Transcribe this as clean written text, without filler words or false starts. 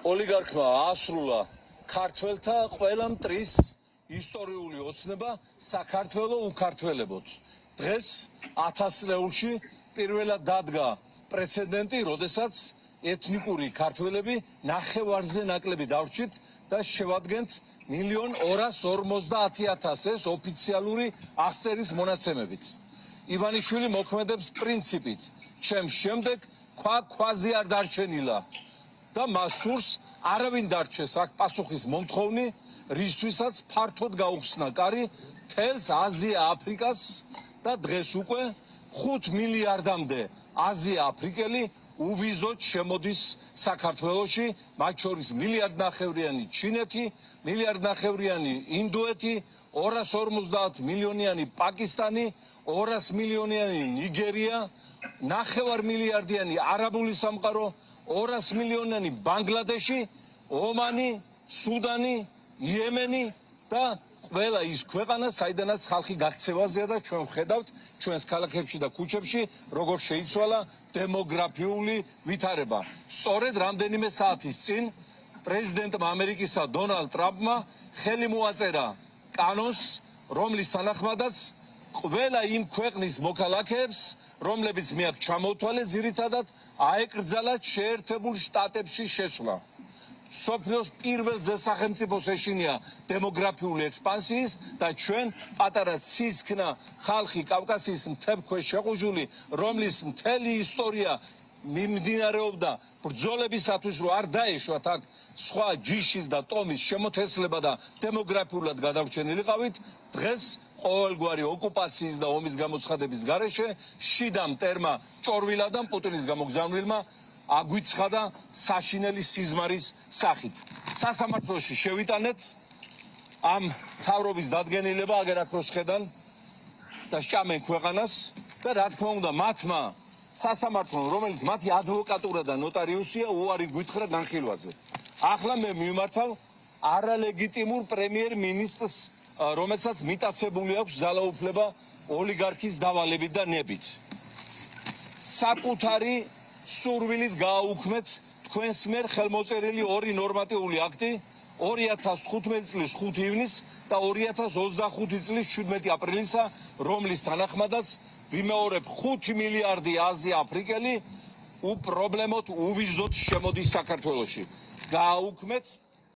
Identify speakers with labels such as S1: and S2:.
S1: ოლიგარქმა აასრულა ქართველთა ყველა მტრის ისტორიული ოცნება საქართველოს უკართველებოდ. დღეს 1000 წლეულში პირველად დადგა პრეცედენტი, როდესაც ეთნიკური ქართველები ნახევარზე ნაკლები დავრჩით და შევადგენთ 1,250,000 ეს ოფიციალური აღწერის მონაცემებით. ივანიშვილი მოქმედებს პრინციპით, ჩემ შემდეგ ქვაზე არ დარჩენილა და მას სურს არავინ დარჩეს აქ პასუხის მომთხოვნი, რისთვისაც ფართოდ გაუხსნა კარი მთელს აზია-აფრიკას და დღეს უკვე 5 მილიარდამდე აზია-აფრიკელი უვიზოდ შემოდის საქართველოში, მათ შორის 1,5 მილიარდიანი ჩინეთი, 1,5 მილიარდიანი ინდოეთი, 250 მილიონიანი პაკისტანი, 200 მილიონიანი ნიგერია, 9 მილიარდიანი არაბული სამყარო, 200 მილიონიანი ბანგლადეში, ომანი, სუდანი, იემენი და ყველა ის ქვეყანა, საიდანაც ხალხი გაქცევაზეა და ჩვენ ვხედავთ ჩვენს ქალაქებში და ქუჩებში, როგორ შეიცვალა დემოგრაფიული ვითარება. სწორედ რამდენიმე საათის წინ პრეზიდენტმა ამერიკისა დონალდ ტრამპმა ხელი მოაწერა კანონს, რომლის თანახმადაც ყველა იმ ქვეყნის მოქალაქეებს, რომლებიც მე აქ ჩამოვთვალე ძირითადად, აეკრძალათ შეერთებულ შტატებში შესვლა. სოფლიოს პირველზე სახელმწიფოს ეშინია დემოგრაფიული ექსპანსიის და ჩვენ პატარა ცისქნა ხალხი კავკასიის მთებს შეყუჟული, რომლის მთელი ისტორია მიმდინარეობდა ბრძოლებისათვის, რომ არ დაეშვათ აქ სხვა ჯიშის და ტომის შემოთესლება და დემოგრაფიულად გადარჩენილიყავით, დღეს ყოველგვარი ოკუპაციის და ომის გამოცხადების გარეშე შიდა მტერმა ჭორვილადან პუტინის გამოგზავნილმა აგვიცხადა საშინელი სიზმარის სახით. სასამართლოში შევიტანეთ ამ მთავრობის დადგენილება აგერ აქროს ხედან და სჭამენ ქვეყანას და რა თქმა უნდა მათმა სასამართლომ, რომელიც მათი ადვოკატურა და ნოტარიუსია, უარი გვითხრა განხილვაზე. ახლა მე მიმართავ არალეგიტიმურ პრემიერ-მინისტრს, რომელსაც მიტაცებული აქვს ძალაუფლება ოლიგარქის დავალებით და ნებით. საკუთარი სურვილით გააუქმეთ თქვენს მიერ ხელმოწერილი ორი ნორმატიული აქტი 2015 წლის 5 ივნისს და 2025 წლის 17 აპრილისა, რომლის თანახმადაც ვიმეორებ 5 მილიარდი აზია-აფრიკელი უპრობლემოდ უვიზოდ შემოდის საქართველოში. გააუქმეთ